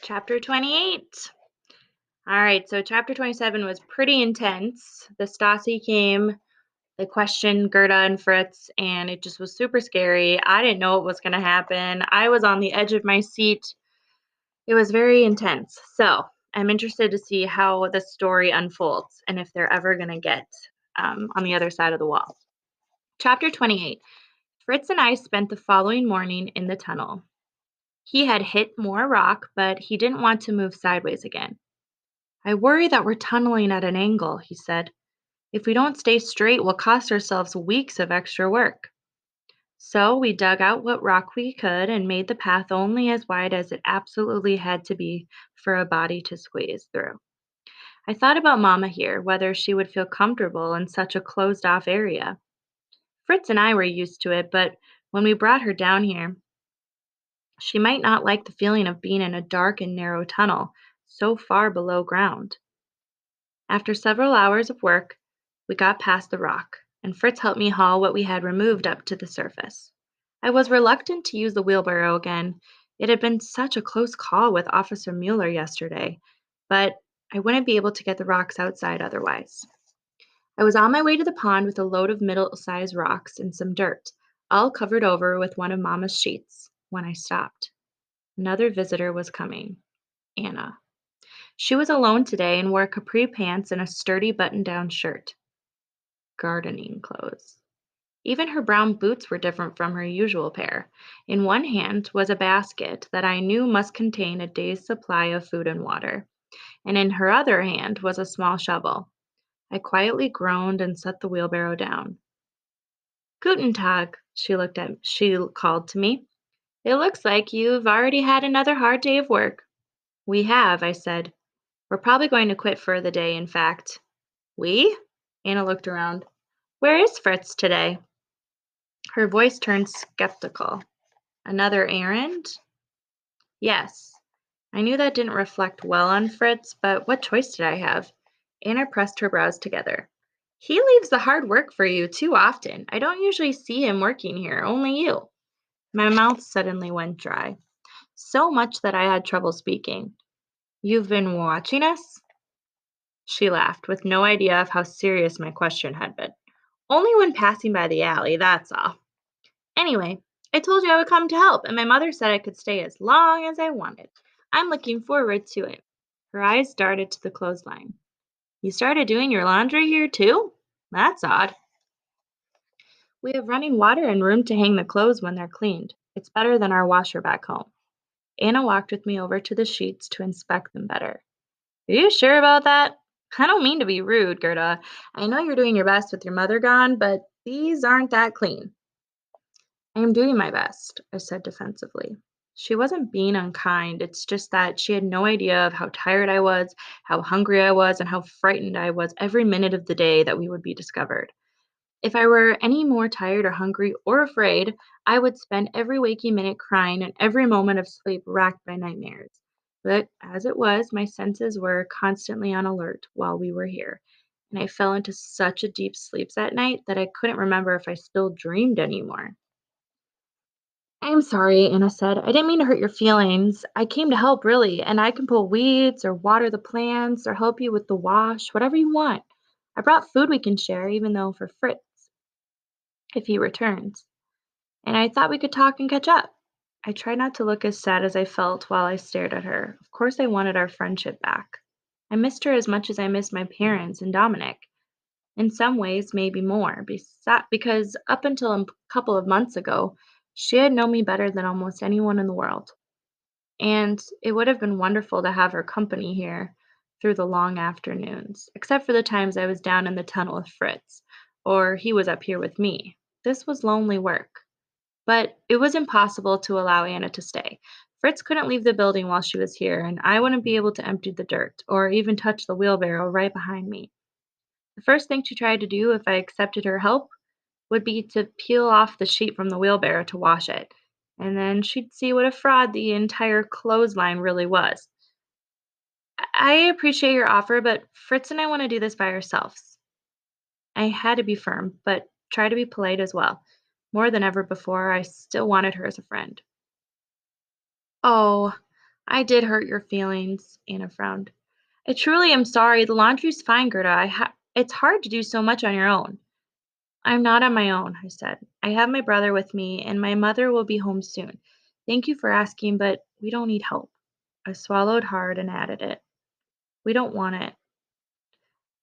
Chapter 28. All right, so chapter 27 was pretty intense. The Stasi came, they questioned Gerda and Fritz, and it just was super scary. I didn't know what was going to happen. I was on the edge of my seat. It was very intense. So I'm interested to see how the story unfolds and if they're ever going to get on the other side of the wall. Chapter 28. Fritz and I spent the following morning in the tunnel. He had hit more rock, but he didn't want to move sideways again. I worry that we're tunneling at an angle, he said. If we don't stay straight, we'll cost ourselves weeks of extra work. So we dug out what rock we could and made the path only as wide as it absolutely had to be for a body to squeeze through. I thought about Mama here, whether she would feel comfortable in such a closed off area. Fritz and I were used to it, but when we brought her down here, she might not like the feeling of being in a dark and narrow tunnel so far below ground. After several hours of work, we got past the rock, and Fritz helped me haul what we had removed up to the surface. I was reluctant to use the wheelbarrow again. It had been such a close call with Officer Mueller yesterday, but I wouldn't be able to get the rocks outside otherwise. I was on my way to the pond with a load of middle-sized rocks and some dirt, all covered over with one of Mama's sheets, when I stopped. Another visitor was coming. Anna. She was alone today and wore capri pants and a sturdy button-down shirt. Gardening clothes. Even her brown boots were different from her usual pair. In one hand was a basket that I knew must contain a day's supply of food and water, and in her other hand was a small shovel. I quietly groaned and set the wheelbarrow down. Guten Tag, she called to me. It looks like you've already had another hard day of work. We have, I said. We're probably going to quit for the day, in fact. We? Anna looked around. Where is Fritz today? Her voice turned skeptical. Another errand? Yes. I knew that didn't reflect well on Fritz, but what choice did I have? Anna pressed her brows together. He leaves the hard work for you too often. I don't usually see him working here, only you. My mouth suddenly went dry, so much that I had trouble speaking. You've been watching us? She laughed, with no idea of how serious my question had been. Only when passing by the alley, that's all. Anyway, I told you I would come to help, and my mother said I could stay as long as I wanted. I'm looking forward to it. Her eyes darted to the clothesline. You started doing your laundry here, too? That's odd. We have running water and room to hang the clothes when they're cleaned. It's better than our washer back home. Anna walked with me over to the sheets to inspect them better. Are you sure about that? I don't mean to be rude, Gerda. I know you're doing your best with your mother gone, but these aren't that clean. I am doing my best, I said defensively. She wasn't being unkind. It's just that she had no idea of how tired I was, how hungry I was, and how frightened I was every minute of the day that we would be discovered. If I were any more tired or hungry or afraid, I would spend every waking minute crying and every moment of sleep racked by nightmares. But as it was, my senses were constantly on alert while we were here, and I fell into such a deep sleep that night that I couldn't remember if I still dreamed anymore. I'm sorry, Anna said. I didn't mean to hurt your feelings. I came to help, really, and I can pull weeds or water the plants or help you with the wash, whatever you want. I brought food we can share, even though for Fritz, if he returns. And I thought we could talk and catch up. I tried not to look as sad as I felt while I stared at her. Of course, I wanted our friendship back. I missed her as much as I missed my parents and Dominic. In some ways, maybe more, because up until a couple of months ago, she had known me better than almost anyone in the world. And it would have been wonderful to have her company here through the long afternoons, except for the times I was down in the tunnel with Fritz, or he was up here with me. This was lonely work. But it was impossible to allow Anna to stay. Fritz couldn't leave the building while she was here, and I wouldn't be able to empty the dirt or even touch the wheelbarrow right behind me. The first thing she tried to do if I accepted her help would be to peel off the sheet from the wheelbarrow to wash it, and then she'd see what a fraud the entire clothesline really was. I appreciate your offer, but Fritz and I want to do this by ourselves. I had to be firm, but try to be polite as well. More than ever before, I still wanted her as a friend. Oh, I did hurt your feelings, Anna frowned. I truly am sorry. The laundry's fine, Gerda. It's hard to do so much on your own. I'm not on my own, I said. I have my brother with me, and my mother will be home soon. Thank you for asking, but we don't need help. I swallowed hard and added it. We don't want it.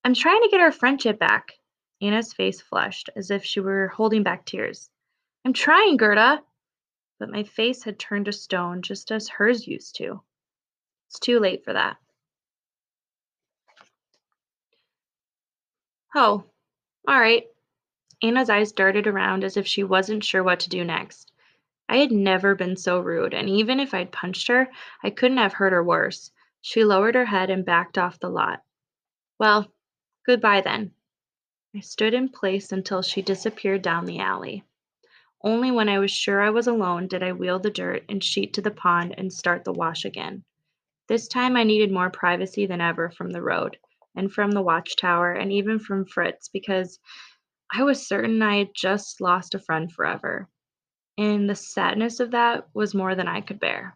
I'm trying to get our friendship back. Anna's face flushed, as if she were holding back tears. I'm trying, Gerda. But my face had turned to stone just as hers used to. It's too late for that. Oh, all right. Anna's eyes darted around as if she wasn't sure what to do next. I had never been so rude, and even if I'd punched her, I couldn't have hurt her worse. She lowered her head and backed off the lot. Well, goodbye then. I stood in place until she disappeared down the alley. Only when I was sure I was alone did I wheel the dirt and sheet to the pond and start the wash again. This time I needed more privacy than ever from the road, and from the watchtower, and even from Fritz, because I was certain I had just lost a friend forever. And the sadness of that was more than I could bear.